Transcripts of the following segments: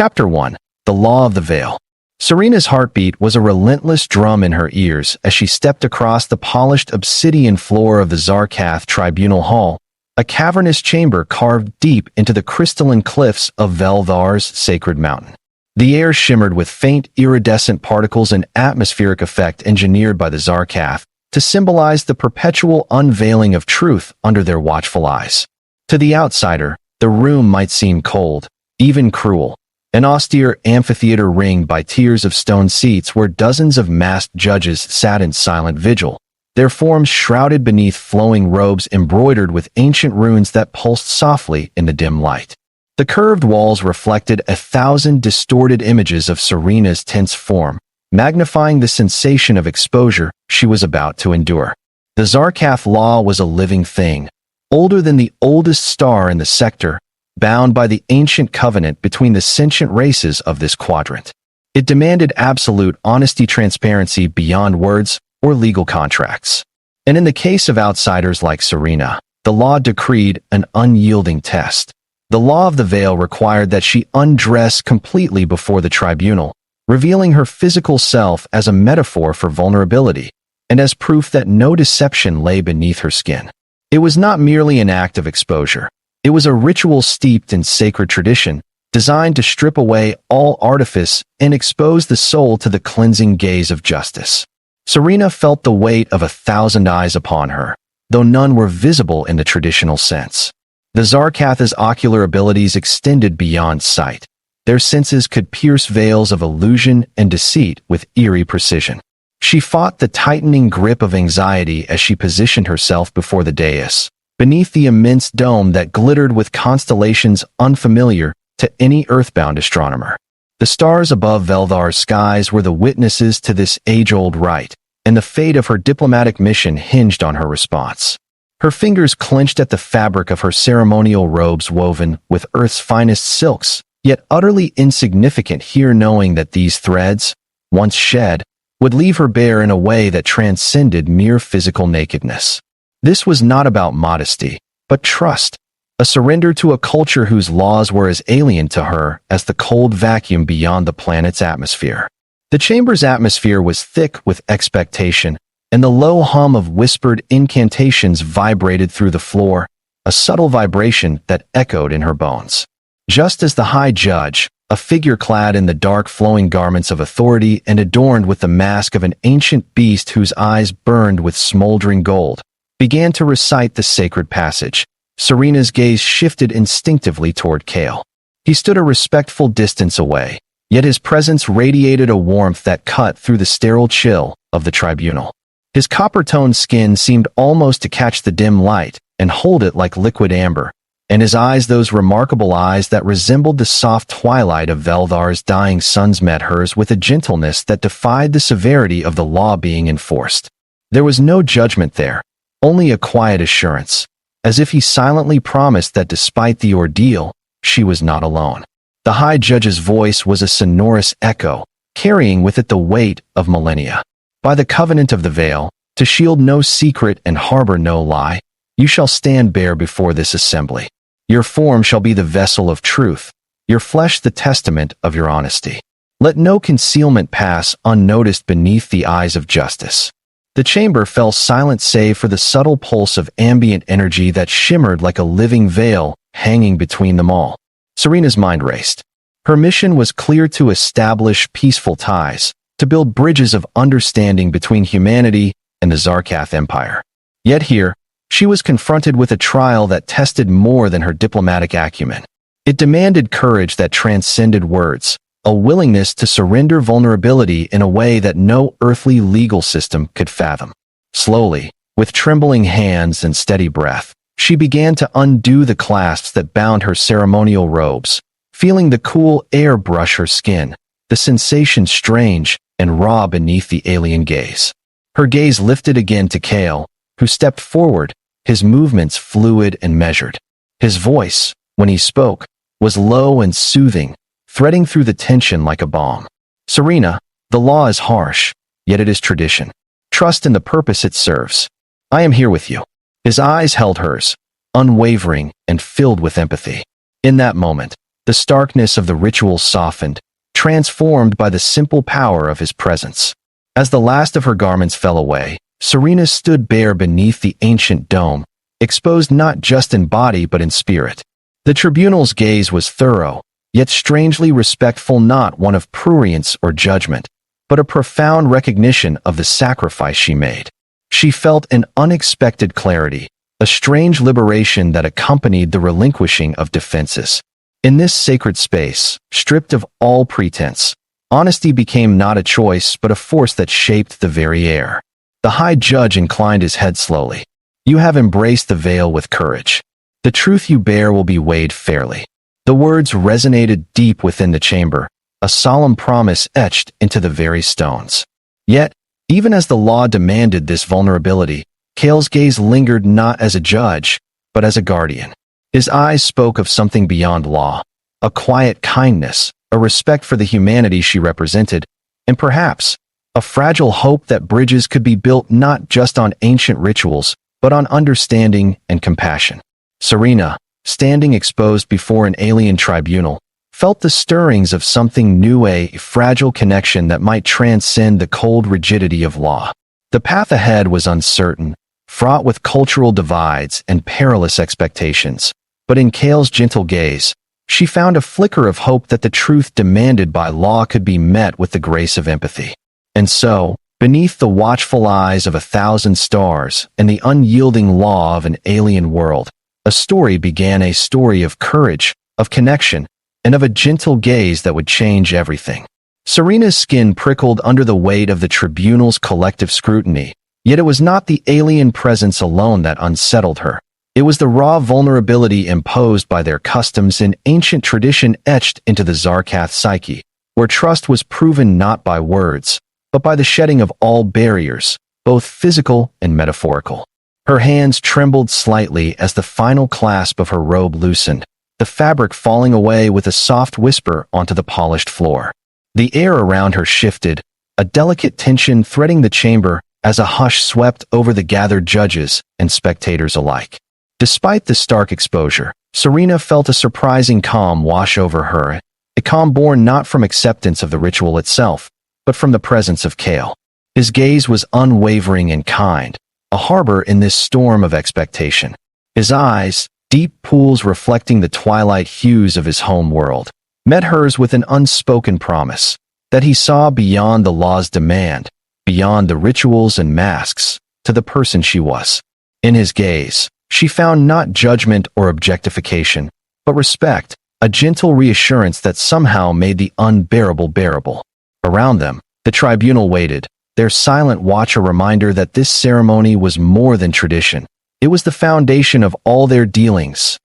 Chapter 1. The Law of the Veil. Serena's heartbeat was a relentless drum in her ears as she stepped across the polished obsidian floor of the Zarkath Tribunal Hall, a cavernous chamber carved deep into the crystalline cliffs of Velvar's sacred mountain. The air shimmered with faint iridescent particles, an atmospheric effect engineered by the Zarkath to symbolize the perpetual unveiling of truth under their watchful eyes. To the outsider, the room might seem cold, even cruel. An austere amphitheater ringed by tiers of stone seats where dozens of masked judges sat in silent vigil, their forms shrouded beneath flowing robes embroidered with ancient runes that pulsed softly in the dim light. The curved walls reflected 1,000 distorted images of Serena's tense form, magnifying the sensation of exposure she was about to endure. The Zarkath law was a living thing, older than the oldest star in the sector, bound by the ancient covenant between the sentient races of this quadrant. It demanded absolute honesty, transparency beyond words or legal contracts. And in the case of outsiders like Serena, the law decreed an unyielding test. The law of the veil required that she undress completely before the tribunal, revealing her physical self as a metaphor for vulnerability, and as proof that no deception lay beneath her skin. It was not merely an act of exposure. It was a ritual steeped in sacred tradition, designed to strip away all artifice and expose the soul to the cleansing gaze of justice. Serena felt the weight of 1,000 eyes upon her, though none were visible in the traditional sense. The Zarkath's ocular abilities extended beyond sight. Their senses could pierce veils of illusion and deceit with eerie precision. She fought the tightening grip of anxiety as she positioned herself before the dais, beneath the immense dome that glittered with constellations unfamiliar to any earthbound astronomer. The stars above Velvar's skies were the witnesses to this age-old rite, and the fate of her diplomatic mission hinged on her response. Her fingers clenched at the fabric of her ceremonial robes woven with Earth's finest silks, yet utterly insignificant here, knowing that these threads, once shed, would leave her bare in a way that transcended mere physical nakedness. This was not about modesty, but trust, a surrender to a culture whose laws were as alien to her as the cold vacuum beyond the planet's atmosphere. The chamber's atmosphere was thick with expectation, and the low hum of whispered incantations vibrated through the floor, a subtle vibration that echoed in her bones. Just as the High Judge, a figure clad in the dark flowing garments of authority and adorned with the mask of an ancient beast whose eyes burned with smoldering gold, began to recite the sacred passage, Serena's gaze shifted instinctively toward Kale. He stood a respectful distance away, yet his presence radiated a warmth that cut through the sterile chill of the tribunal. His copper-toned skin seemed almost to catch the dim light and hold it like liquid amber, and his eyes, those remarkable eyes that resembled the soft twilight of Velvar's dying suns, met hers with a gentleness that defied the severity of the law being enforced. There was no judgment there, only a quiet assurance, as if he silently promised that despite the ordeal, she was not alone. The High Judge's voice was a sonorous echo, carrying with it the weight of millennia. By the covenant of the veil, to shield no secret and harbor no lie, you shall stand bare before this assembly. Your form shall be the vessel of truth, your flesh the testament of your honesty. Let no concealment pass unnoticed beneath the eyes of justice. The chamber fell silent save for the subtle pulse of ambient energy that shimmered like a living veil hanging between them all. Serena's mind raced. Her mission was clear: to establish peaceful ties, to build bridges of understanding between humanity and the Zarkath Empire. Yet here, she was confronted with a trial that tested more than her diplomatic acumen. It demanded courage that transcended words, a willingness to surrender vulnerability in a way that no earthly legal system could fathom. Slowly, with trembling hands and steady breath, she began to undo the clasps that bound her ceremonial robes, feeling the cool air brush her skin, the sensation strange and raw beneath the alien gaze. Her gaze lifted again to Kale, who stepped forward, his movements fluid and measured. His voice, when he spoke, was low and soothing, threading through the tension like a balm. Serena, the law is harsh, yet it is tradition. Trust in the purpose it serves. I am here with you. His eyes held hers, unwavering and filled with empathy. In that moment, the The starkness of the ritual softened, transformed by the simple power of his presence. As the last of her garments fell away, Serena stood bare beneath the ancient dome, exposed not just in body but in spirit. The tribunal's gaze was thorough, yet strangely respectful, not one of prurience or judgment, but a profound recognition of the sacrifice she made. She felt an unexpected clarity, a strange liberation that accompanied the relinquishing of defenses. In this sacred space, stripped of all pretense, honesty became not a choice but a force that shaped the very air. The High Judge inclined his head slowly. You have embraced the veil with courage. The truth you bear will be weighed fairly. The words resonated deep within the chamber, a solemn promise etched into the very stones. Yet, even as the law demanded this vulnerability, Kale's gaze lingered not as a judge, but as a guardian. His eyes spoke of something beyond law, a quiet kindness, a respect for the humanity she represented, and perhaps a fragile hope that bridges could be built not just on ancient rituals, but on understanding and compassion. Serena, standing exposed before an alien tribunal, felt the stirrings of something new, a fragile connection that might transcend the cold rigidity of law. The path ahead was uncertain, fraught with cultural divides and perilous expectations, but in Kale's gentle gaze, she found a flicker of hope that the truth demanded by law could be met with the grace of empathy. And so, beneath the watchful eyes of 1,000 stars and the unyielding law of an alien world, a story began, a story of courage, of connection, and of a gentle gaze that would change everything. Serena's skin prickled under the weight of the tribunal's collective scrutiny, yet it was not the alien presence alone that unsettled her. It was the raw vulnerability imposed by their customs and ancient tradition etched into the Zarkath psyche, where trust was proven not by words, but by the shedding of all barriers, both physical and metaphorical. Her hands trembled slightly as the final clasp of her robe loosened, the fabric falling away with a soft whisper onto the polished floor. The air around her shifted, a delicate tension threading the chamber as a hush swept over the gathered judges and spectators alike. Despite the stark exposure, Serena felt a surprising calm wash over her, a calm born not from acceptance of the ritual itself, but from the presence of Kale. His gaze was unwavering and kind, a harbor in this storm of expectation. His eyes, deep pools reflecting the twilight hues of his home world, met hers with an unspoken promise that he saw beyond the law's demand, beyond the rituals and masks, to the person she was. In his gaze, she found not judgment or objectification, but respect, a gentle reassurance that somehow made the unbearable bearable. Around them, the tribunal waited, their silent watch a reminder that this ceremony was more than tradition. It was the foundation of all their dealings,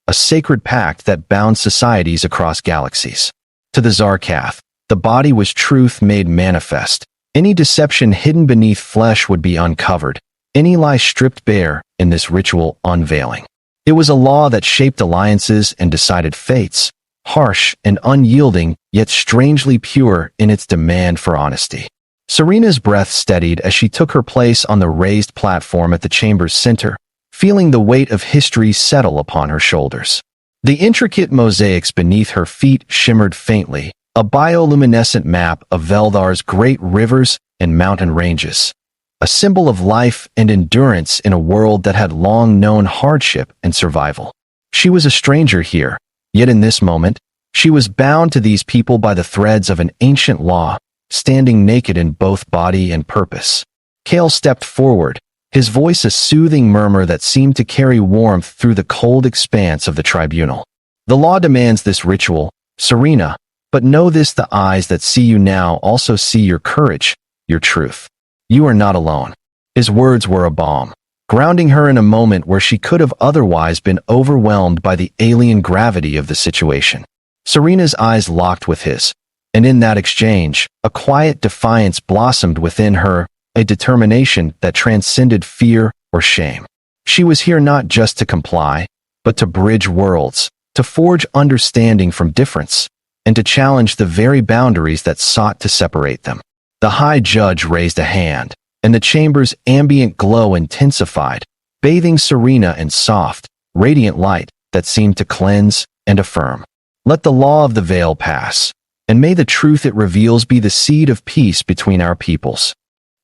a sacred pact that bound societies across galaxies. To the Zarkath, the body was truth made manifest. Any deception hidden beneath flesh would be uncovered, any lie stripped bare in this ritual unveiling. It was a law that shaped alliances and decided fates, harsh and unyielding, yet strangely pure in its demand for honesty. Serena's breath steadied as she took her place on the raised platform at the chamber's center, feeling the weight of history settle upon her shoulders. The intricate mosaics beneath her feet shimmered faintly, a bioluminescent map of Veldar's great rivers and mountain ranges, a symbol of life and endurance in a world that had long known hardship and survival. She was a stranger here, yet in this moment, she was bound to these people by the threads of an ancient law, standing naked in both body and purpose. Kale stepped forward, his voice a soothing murmur that seemed to carry warmth through the cold expanse of the tribunal. The law demands this ritual, Serena, but know this: the eyes that see you now also see your courage, your truth. You are not alone. His words were a balm, grounding her in a moment where she could have otherwise been overwhelmed by the alien gravity of the situation. Serena's eyes locked with his, and in that exchange, a quiet defiance blossomed within her, a determination that transcended fear or shame. She was here not just to comply, but to bridge worlds, to forge understanding from difference, and to challenge the very boundaries that sought to separate them. The High Judge raised a hand, and the chamber's ambient glow intensified, bathing Serena in soft, radiant light that seemed to cleanse and affirm. Let the law of the veil pass, and may the truth it reveals be the seed of peace between our peoples."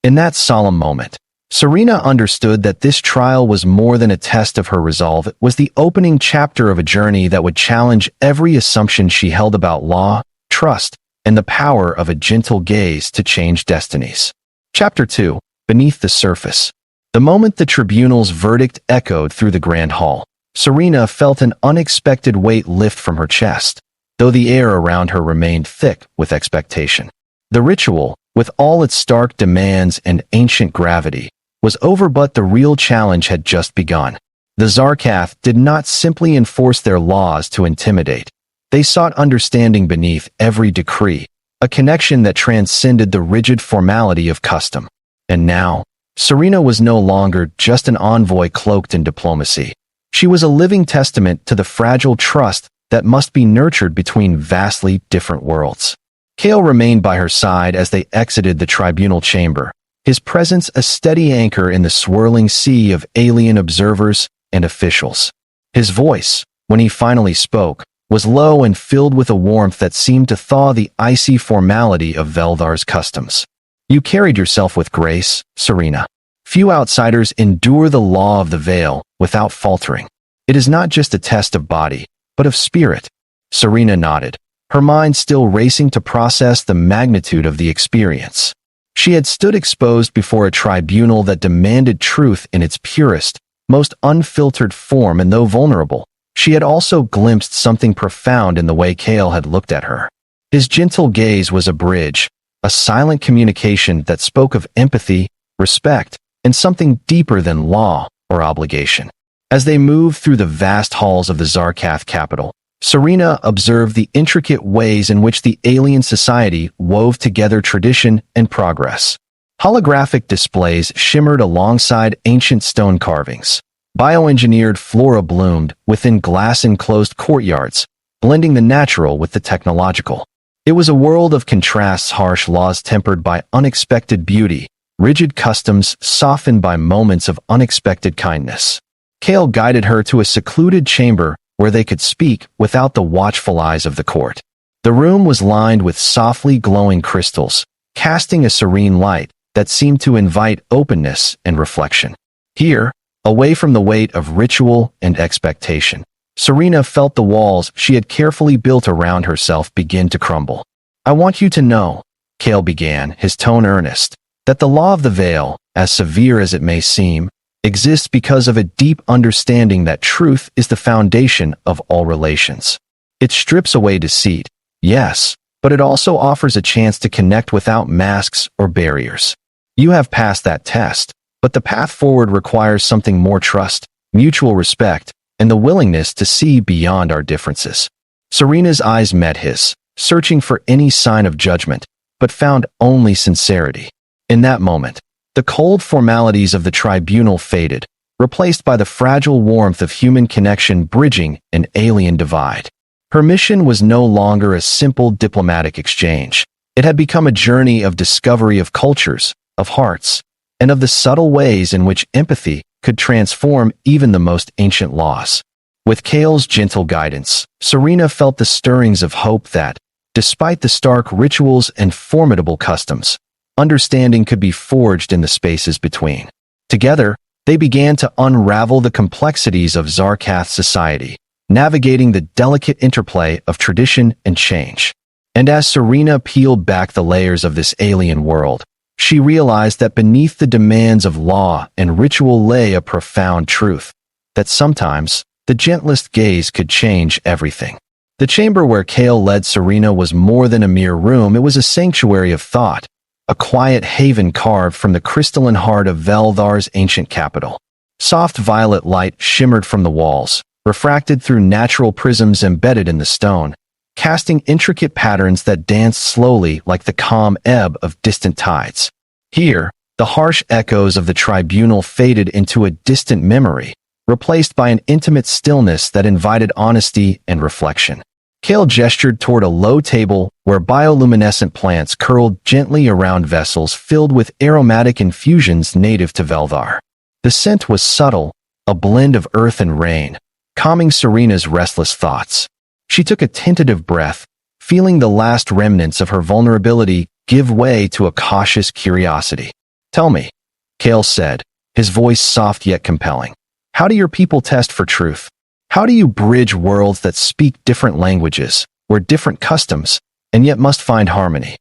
In that solemn moment, Serena understood that this trial was more than a test of her resolve. It was the opening chapter of a journey that would challenge every assumption she held about law, trust, and the power of a gentle gaze to change destinies. Chapter 2. Beneath the Surface. The moment the tribunal's verdict echoed through the grand hall, Serena felt an unexpected weight lift from her chest, though the air around her remained thick with expectation. The ritual, with all its stark demands and ancient gravity, was over, but the real challenge had just begun. The Zarkath did not simply enforce their laws to intimidate. They sought understanding beneath every decree, a connection that transcended the rigid formality of custom. And now, Serena was no longer just an envoy cloaked in diplomacy. She was a living testament to the fragile trust that must be nurtured between vastly different worlds. Kale remained by her side as they exited the tribunal chamber, his presence a steady anchor in the swirling sea of alien observers and officials. His voice, when he finally spoke, was low and filled with a warmth that seemed to thaw the icy formality of Veldar's customs. "You carried yourself with grace, Serena. Few outsiders endure the law of the veil without faltering. It is not just a test of body, but of spirit." Serena nodded, her mind still racing to process the magnitude of the experience. She had stood exposed before a tribunal that demanded truth in its purest, most unfiltered form, and though vulnerable, she had also glimpsed something profound in the way Kale had looked at her. His gentle gaze was a bridge, a silent communication that spoke of empathy, respect, and something deeper than law or obligation. As they moved through the vast halls of the Zarkath capital, Serena observed the intricate ways in which the alien society wove together tradition and progress. Holographic displays shimmered alongside ancient stone carvings. Bioengineered flora bloomed within glass-enclosed courtyards, blending the natural with the technological. It was a world of contrasts, harsh laws tempered by unexpected beauty, rigid customs softened by moments of unexpected kindness. Kale guided her to a secluded chamber where they could speak without the watchful eyes of the court. The room was lined with softly glowing crystals, casting a serene light that seemed to invite openness and reflection. Here, away from the weight of ritual and expectation, Serena felt the walls she had carefully built around herself begin to crumble. "I want you to know," Kale began, his tone earnest, "that the law of the veil, as severe as it may seem, exists because of a deep understanding that truth is the foundation of all relations. It strips away deceit, yes, but it also offers a chance to connect without masks or barriers. You have passed that test, but the path forward requires something more: trust, mutual respect, and the willingness to see beyond our differences." Serena's eyes met his, searching for any sign of judgment, but found only sincerity. In that moment, the cold formalities of the tribunal faded, replaced by the fragile warmth of human connection bridging an alien divide. Her mission was no longer a simple diplomatic exchange. It had become a journey of discovery of cultures, of hearts, and of the subtle ways in which empathy could transform even the most ancient laws. With Kale's gentle guidance, Serena felt the stirrings of hope that, despite the stark rituals and formidable customs, understanding could be forged in the spaces between. Together, they began to unravel the complexities of Zarkath society, navigating the delicate interplay of tradition and change. And as Serena peeled back the layers of this alien world, she realized that beneath the demands of law and ritual lay a profound truth, that sometimes the gentlest gaze could change everything. The chamber where Kale led Serena was more than a mere room. It was a sanctuary of thought, a quiet haven carved from the crystalline heart of Veldar's ancient capital. Soft violet light shimmered from the walls, refracted through natural prisms embedded in the stone, casting intricate patterns that danced slowly like the calm ebb of distant tides. Here, the harsh echoes of the tribunal faded into a distant memory, replaced by an intimate stillness that invited honesty and reflection. Kale gestured toward a low table where bioluminescent plants curled gently around vessels filled with aromatic infusions native to Veldar. The scent was subtle, a blend of earth and rain, calming Serena's restless thoughts. She took a tentative breath, feeling the last remnants of her vulnerability give way to a cautious curiosity. "Tell me," Kale said, his voice soft yet compelling. "How do your people test for truth? How do you bridge worlds that speak different languages, wear different customs, and yet must find harmony?"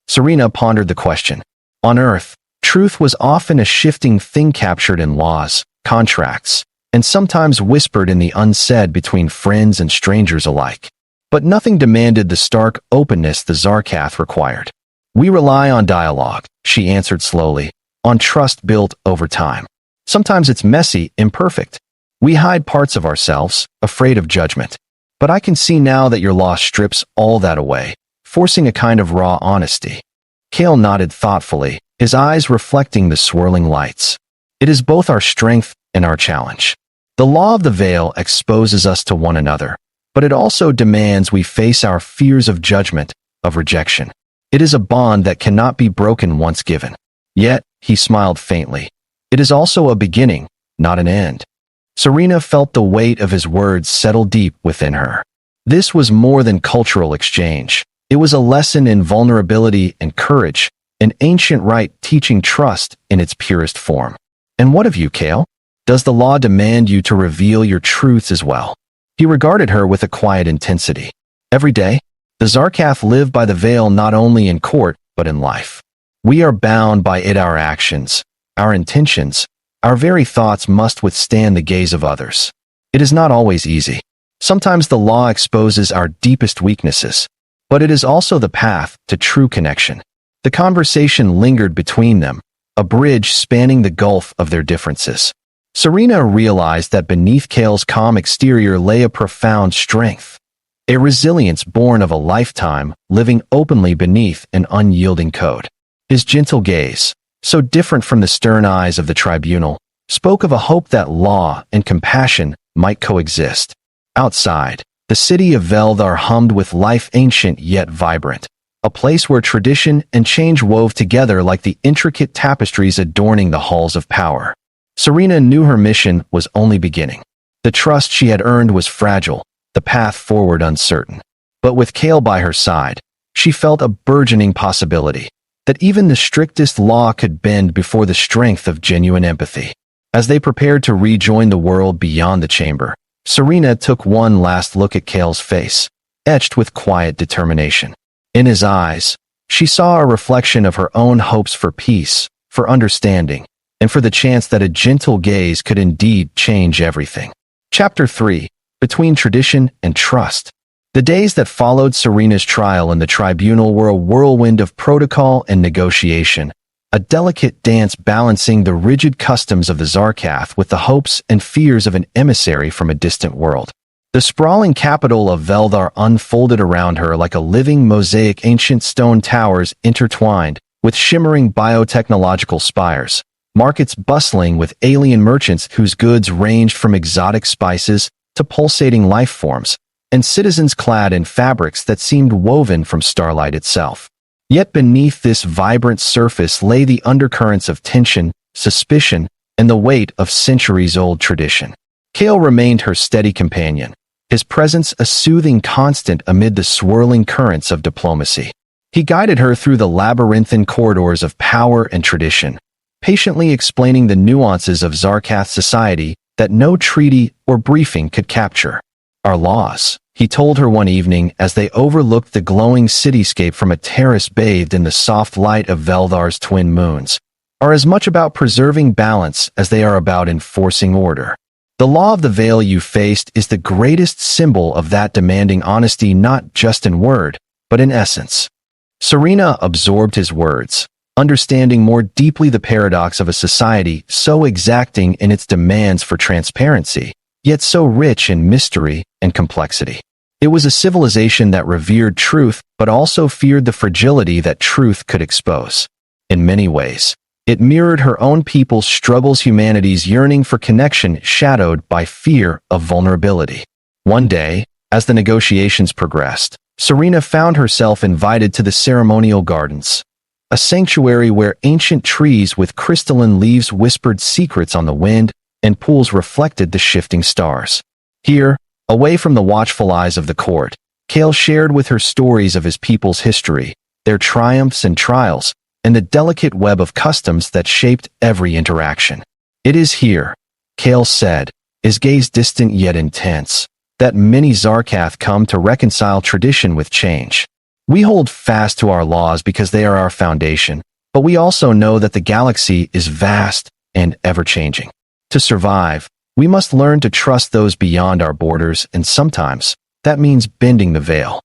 Serena pondered the question. On Earth, truth was often a shifting thing captured in laws, contracts, and sometimes whispered in the unsaid between friends and strangers alike. But nothing demanded the stark openness the Zarkath required. "We rely on dialogue," she answered slowly, "on trust built over time. Sometimes it's messy, imperfect. We hide parts of ourselves, afraid of judgment. But I can see now that your law strips all that away, forcing a kind of raw honesty." Kale nodded thoughtfully, his eyes reflecting the swirling lights. "It is both our strength and our challenge. The law of the veil exposes us to one another, but it also demands we face our fears of judgment, of rejection. It is a bond that cannot be broken once given." Yet, he smiled faintly, "it is also a beginning, not an end." Serena felt the weight of his words settle deep within her. This was more than cultural exchange. It was a lesson in vulnerability and courage, an ancient rite teaching trust in its purest form. "And what of you, Kale? Does the law demand you to reveal your truths as well?" He regarded her with a quiet intensity. "Every day, the Zarkath live by the veil not only in court, but in life. We are bound by it. Our actions, our intentions, our very thoughts must withstand the gaze of others. It is not always easy. Sometimes the law exposes our deepest weaknesses, but it is also the path to true connection." The conversation lingered between them, a bridge spanning the gulf of their differences. Serena realized that beneath Kale's calm exterior lay a profound strength, a resilience born of a lifetime living openly beneath an unyielding code. His gentle gaze, so different from the stern eyes of the tribunal, spoke of a hope that law and compassion might coexist. Outside, the city of Veldar hummed with life, ancient yet vibrant, a place where tradition and change wove together like the intricate tapestries adorning the halls of power. Serena knew her mission was only beginning. The trust she had earned was fragile, the path forward uncertain. But with Kale by her side, she felt a burgeoning possibility that even the strictest law could bend before the strength of genuine empathy. As they prepared to rejoin the world beyond the chamber, Serena took one last look at Kale's face, etched with quiet determination. In his eyes, she saw a reflection of her own hopes for peace, for understanding, and for the chance that a gentle gaze could indeed change everything. Chapter 3. Between Tradition and Trust. The days that followed Serena's trial in the tribunal were a whirlwind of protocol and negotiation, a delicate dance balancing the rigid customs of the Zarkath with the hopes and fears of an emissary from a distant world. The sprawling capital of Veldar unfolded around her like a living mosaic, ancient stone towers intertwined with shimmering biotechnological spires, markets bustling with alien merchants whose goods ranged from exotic spices to pulsating life forms, and citizens clad in fabrics that seemed woven from starlight itself. Yet beneath this vibrant surface lay the undercurrents of tension, suspicion, and the weight of centuries-old tradition. Kale remained her steady companion, his presence a soothing constant amid the swirling currents of diplomacy. He guided her through the labyrinthine corridors of power and tradition, patiently explaining the nuances of Zarkath society that no treaty or briefing could capture. "Our laws," he told her one evening as they overlooked the glowing cityscape from a terrace bathed in the soft light of Veldar's twin moons, "are as much about preserving balance as they are about enforcing order. The law of the veil you faced is the greatest symbol of that, demanding honesty not just in word, but in essence." Serena absorbed his words, understanding more deeply the paradox of a society so exacting in its demands for transparency, yet so rich in mystery and complexity. It was a civilization that revered truth but also feared the fragility that truth could expose. In many ways, it mirrored her own people's struggles, humanity's yearning for connection shadowed by fear of vulnerability. One day, as the negotiations progressed, Serena found herself invited to the ceremonial gardens, a sanctuary where ancient trees with crystalline leaves whispered secrets on the wind, and pools reflected the shifting stars. Here, Away from the watchful eyes of the court, Kale shared with her stories of his people's history, their triumphs and trials, and the delicate web of customs that shaped every interaction. "It is here," Kale said, his gaze distant yet intense, "that many Zarkath come to reconcile tradition with change. We hold fast to our laws because they are our foundation, but we also know that the galaxy is vast and ever-changing. To survive, we must learn to trust those beyond our borders, and sometimes that means bending the veil."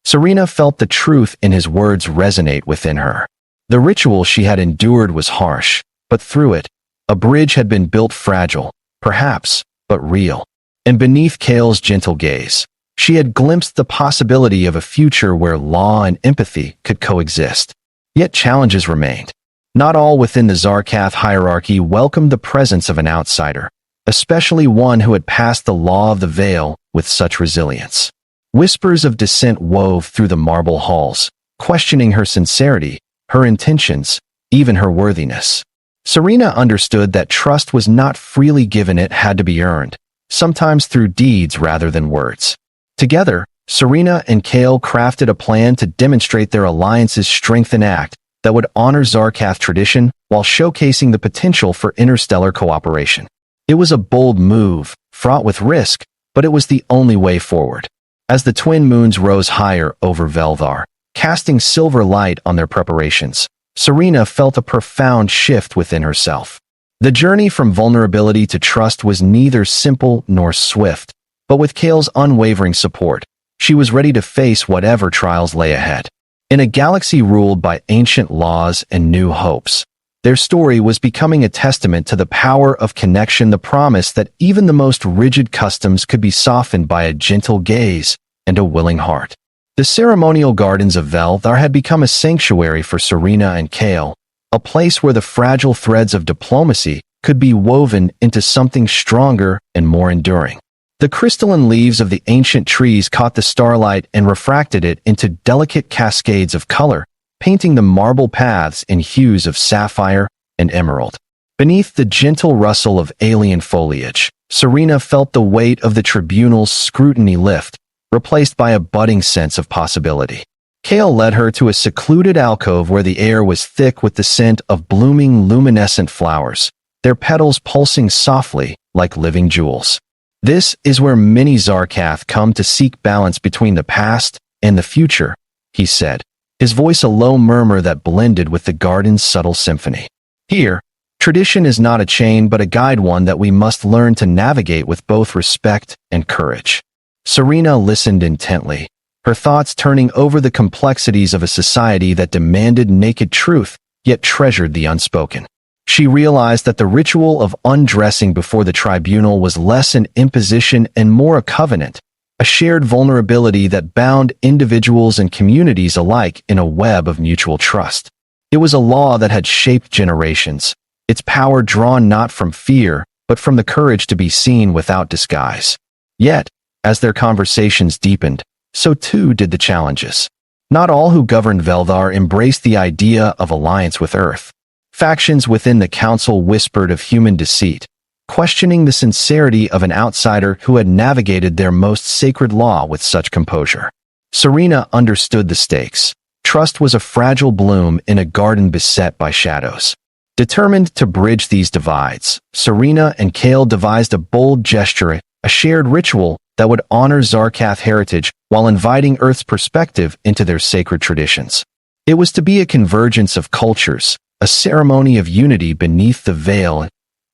Serena felt the truth in his words resonate within her. The ritual she had endured was harsh, but through it, a bridge had been built, fragile, perhaps, but real. And beneath Kale's gentle gaze, she had glimpsed the possibility of a future where law and empathy could coexist. Yet challenges remained. Not all within the Zarkath hierarchy welcomed the presence of an outsider, especially one who had passed the law of the veil with such resilience. Whispers of dissent wove through the marble halls, questioning her sincerity, her intentions, even her worthiness. Serena understood that trust was not freely given, it had to be earned, sometimes through deeds rather than words. Together, Serena and Kale crafted a plan to demonstrate their alliance's strength and act that would honor Zarkath tradition while showcasing the potential for interstellar cooperation. It was a bold move, fraught with risk, but it was the only way forward. As the twin moons rose higher over Veldar, casting silver light on their preparations, Serena felt a profound shift within herself. The journey from vulnerability to trust was neither simple nor swift, but with Kale's unwavering support, she was ready to face whatever trials lay ahead. In a galaxy ruled by ancient laws and new hopes, their story was becoming a testament to the power of connection, the promise that even the most rigid customs could be softened by a gentle gaze and a willing heart. The ceremonial gardens of Veldar had become a sanctuary for Serena and Kale, a place where the fragile threads of diplomacy could be woven into something stronger and more enduring. The crystalline leaves of the ancient trees caught the starlight and refracted it into delicate cascades of color, painting the marble paths in hues of sapphire and emerald. Beneath the gentle rustle of alien foliage, Serena felt the weight of the tribunal's scrutiny lift, replaced by a budding sense of possibility. Kale led her to a secluded alcove where the air was thick with the scent of blooming luminescent flowers, their petals pulsing softly like living jewels. "This is where many Zarkath come to seek balance between the past and the future," he said, his voice a low murmur that blended with the garden's subtle symphony. "Here, tradition is not a chain but a guide, one that we must learn to navigate with both respect and courage." Serena listened intently, her thoughts turning over the complexities of a society that demanded naked truth, yet treasured the unspoken. She realized that the ritual of undressing before the tribunal was less an imposition and more a covenant, a shared vulnerability that bound individuals and communities alike in a web of mutual trust. It was a law that had shaped generations, its power drawn not from fear, but from the courage to be seen without disguise. Yet, as their conversations deepened, so too did the challenges. Not all who governed Veldar embraced the idea of alliance with Earth. Factions within the council whispered of human deceit, questioning the sincerity of an outsider who had navigated their most sacred law with such composure. Serena understood the stakes. Trust was a fragile bloom in a garden beset by shadows. Determined to bridge these divides, Serena and Kale devised a bold gesture, a shared ritual that would honor Zarkath heritage while inviting Earth's perspective into their sacred traditions. It was to be a convergence of cultures, a ceremony of unity beneath the veil,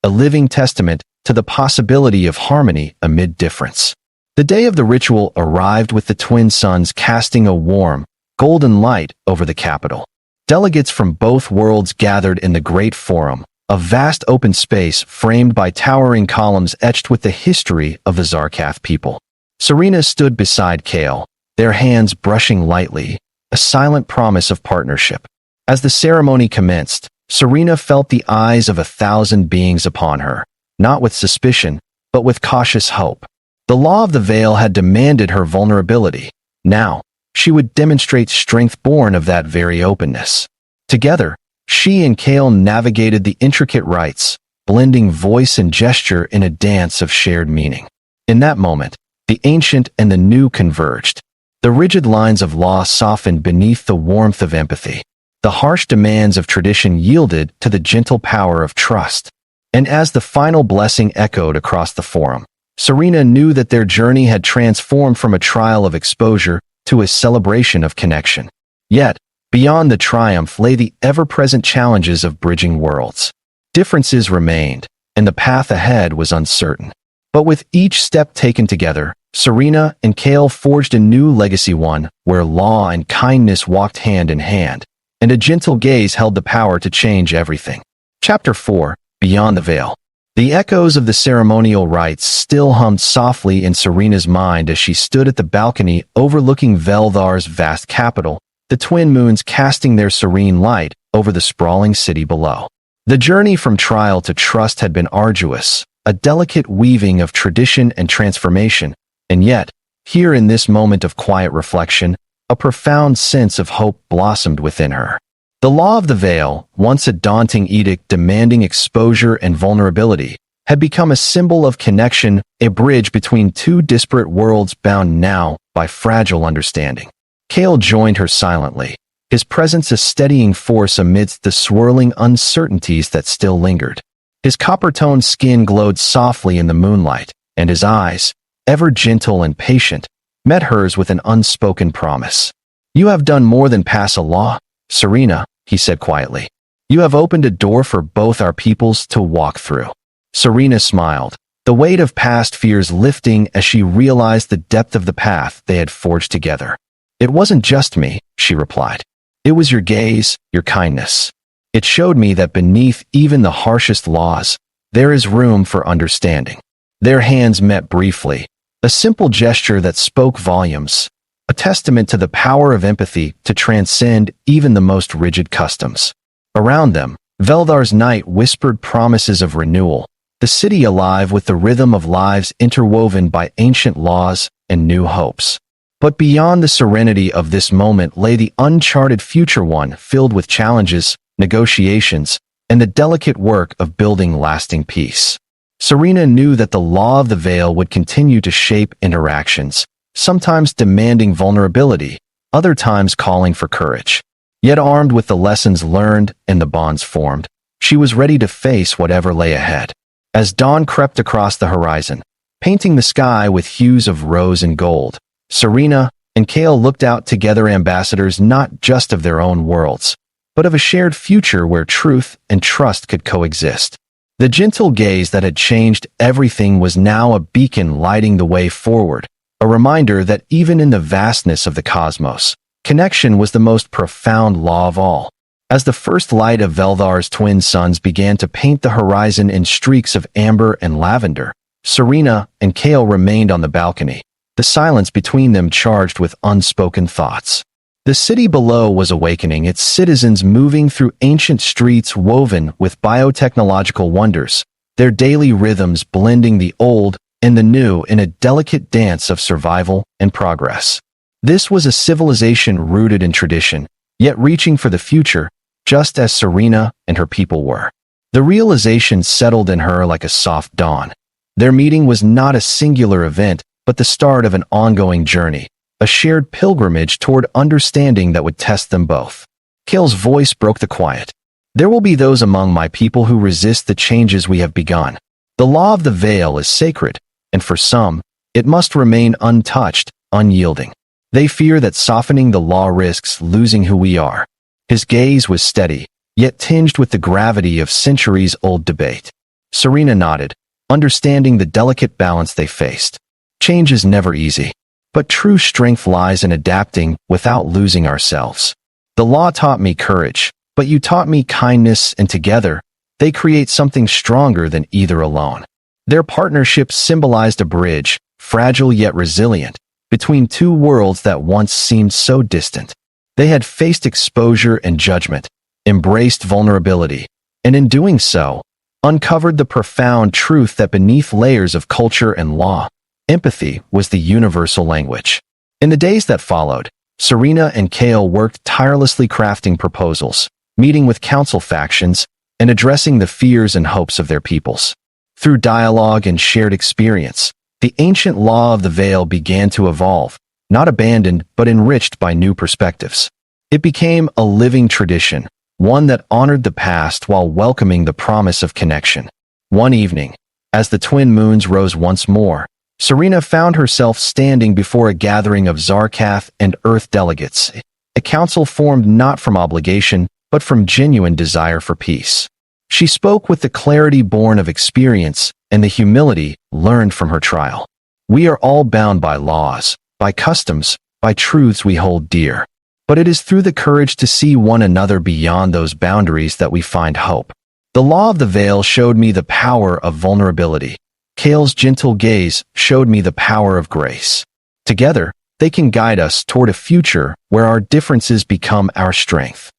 a living testament to the possibility of harmony amid difference. The day of the ritual arrived with the twin suns casting a warm, golden light over the capital. Delegates from both worlds gathered in the Great Forum, a vast open space framed by towering columns etched with the history of the Zarkath people. Serena stood beside Kale, their hands brushing lightly, a silent promise of partnership. As the ceremony commenced, Serena felt the eyes of 1,000 beings upon her, not with suspicion, but with cautious hope. The law of the veil had demanded her vulnerability. Now, she would demonstrate strength born of that very openness. Together, she and Kale navigated the intricate rites, blending voice and gesture in a dance of shared meaning. In that moment, The ancient and the new converged. The rigid lines of law softened beneath the warmth of empathy. The harsh demands of tradition yielded to the gentle power of trust. And as the final blessing echoed across the forum, Serena knew that their journey had transformed from a trial of exposure to a celebration of connection. Yet, beyond the triumph lay the ever-present challenges of bridging worlds. Differences remained, and the path ahead was uncertain. But with each step taken together, Serena and Kale forged a new legacy, one where law and kindness walked hand in hand, and a gentle gaze held the power to change everything. Chapter 4: Beyond the Veil. The echoes of the ceremonial rites still hummed softly in Serena's mind as she stood at the balcony overlooking Veldhar's vast capital, the twin moons casting their serene light over the sprawling city below. The journey from trial to trust had been arduous, a delicate weaving of tradition and transformation, and yet, here in this moment of quiet reflection, a profound sense of hope blossomed within her. The law of the veil, once a daunting edict demanding exposure and vulnerability, had become a symbol of connection, a bridge between two disparate worlds bound now by fragile understanding. Kale joined her silently, his presence a steadying force amidst the swirling uncertainties that still lingered. His copper-toned skin glowed softly in the moonlight, and his eyes, ever gentle and patient, met hers with an unspoken promise. "You have done more than pass a law, Serena," he said quietly. "You have opened a door for both our peoples to walk through." Serena smiled, the weight of past fears lifting as she realized the depth of the path they had forged together. "It wasn't just me," she replied. "It was your gaze, your kindness. It showed me that beneath even the harshest laws, there is room for understanding." Their hands met briefly, a simple gesture that spoke volumes, a testament to the power of empathy to transcend even the most rigid customs. Around them, Veldhar's night whispered promises of renewal, the city alive with the rhythm of lives interwoven by ancient laws and new hopes. But beyond the serenity of this moment lay the uncharted future, one filled with challenges, negotiations, and the delicate work of building lasting peace. Serena knew that the law of the veil would continue to shape interactions, sometimes demanding vulnerability, other times calling for courage. Yet armed with the lessons learned and the bonds formed, she was ready to face whatever lay ahead. As dawn crept across the horizon, painting the sky with hues of rose and gold, Serena and Kale looked out together, ambassadors not just of their own worlds, but of a shared future where truth and trust could coexist. The gentle gaze that had changed everything was now a beacon lighting the way forward, a reminder that even in the vastness of the cosmos, connection was the most profound law of all. As the first light of Veldhar's twin suns began to paint the horizon in streaks of amber and lavender, Serena and Kale remained on the balcony, the silence between them charged with unspoken thoughts. The city below was awakening, its citizens moving through ancient streets woven with biotechnological wonders, their daily rhythms blending the old and the new in a delicate dance of survival and progress. This was a civilization rooted in tradition, yet reaching for the future, just as Serena and her people were. The realization settled in her like a soft dawn. Their meeting was not a singular event, but the start of an ongoing journey, a shared pilgrimage toward understanding that would test them both. Kale's voice broke the quiet. "There will be those among my people who resist the changes we have begun. The law of the veil is sacred, and for some, it must remain untouched, unyielding. They fear that softening the law risks losing who we are." His gaze was steady, yet tinged with the gravity of centuries-old debate. Serena nodded, understanding the delicate balance they faced. Change is never easy, but true strength lies in adapting without losing ourselves. The law taught me courage, but you taught me kindness, and together, they create something stronger than either alone. Their partnership symbolized a bridge, fragile yet resilient, between two worlds that once seemed so distant. They had faced exposure and judgment, embraced vulnerability, and in doing so, uncovered the profound truth that beneath layers of culture and law, empathy was the universal language. In the days that followed, Serena and Kale worked tirelessly crafting proposals, meeting with council factions, and addressing the fears and hopes of their peoples. Through dialogue and shared experience, The ancient law of the veil began to evolve, not abandoned but enriched by new perspectives. It became a living tradition, one that honored the past while welcoming the promise of connection. One evening, as the twin moons rose once more, Serena found herself standing before a gathering of Zarkath and Earth delegates, a council formed not from obligation, but from genuine desire for peace. She spoke with the clarity born of experience and the humility learned from her trial. We are all bound by laws, by customs, by truths we hold dear. But it is through the courage to see one another beyond those boundaries that we find hope. The law of the veil showed me the power of vulnerability. Kale's gentle gaze showed me the power of grace. Together, they can guide us toward a future where our differences become our strength.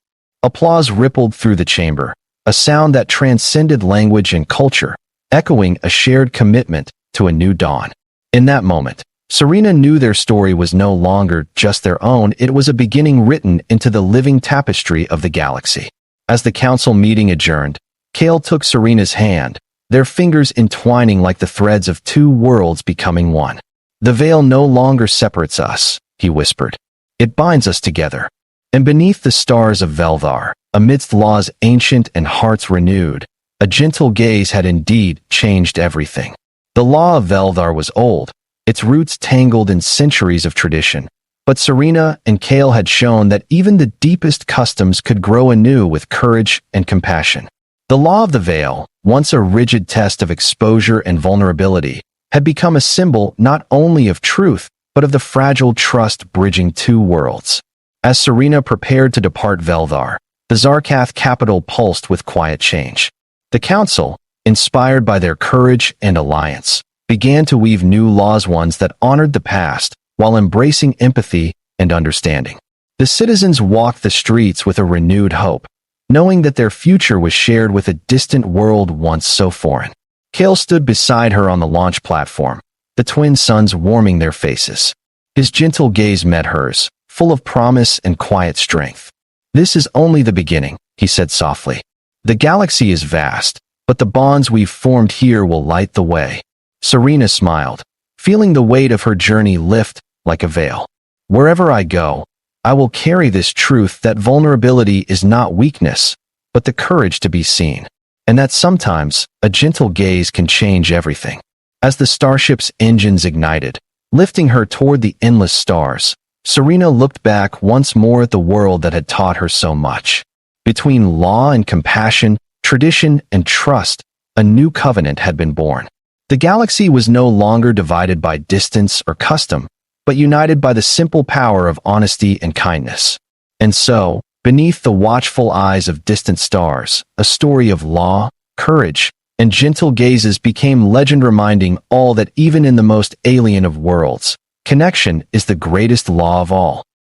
Applause rippled through the chamber, a sound that transcended language and culture, echoing a shared commitment to a new dawn. In that moment, Serena knew their story was no longer just their own, it was a beginning written into the living tapestry of the galaxy. As the council meeting adjourned, Kale took Serena's hand, their fingers entwining like the threads of two worlds becoming one. "The veil no longer separates us," he whispered. "It binds us together." And beneath the stars of Veldar, amidst laws ancient and hearts renewed, a gentle gaze had indeed changed everything. The law of Veldar was old, its roots tangled in centuries of tradition, but Serena and Kale had shown that even the deepest customs could grow anew with courage and compassion. The law of the veil, once a rigid test of exposure and vulnerability, had become a symbol not only of truth, but of the fragile trust bridging two worlds. As Serena prepared to depart Veldar, the Zarkath capital pulsed with quiet change. The council, inspired by their courage and alliance, began to weave new laws, ones that honored the past while embracing empathy and understanding. The citizens walked the streets with a renewed hope, knowing that their future was shared with a distant world once so foreign. Kale stood beside her on the launch platform, the twin suns warming their faces. His gentle gaze met hers, full of promise and quiet strength. "This is only the beginning," he said softly. "The galaxy is vast, but the bonds we've formed here will light the way." Serena smiled, feeling the weight of her journey lift like a veil. "Wherever I go, I will carry this truth that vulnerability is not weakness, but the courage to be seen, and that sometimes a gentle gaze can change everything." As the starship's engines ignited, lifting her toward the endless stars, Serena looked back once more at the world that had taught her so much. Between law and compassion, tradition and trust, a new covenant had been born. The galaxy was no longer divided by distance or custom, but united by the simple power of honesty and kindness. And so, beneath the watchful eyes of distant stars, a story of law, courage, and gentle gazes became legend, reminding all that even in the most alien of worlds, connection is the greatest law of all.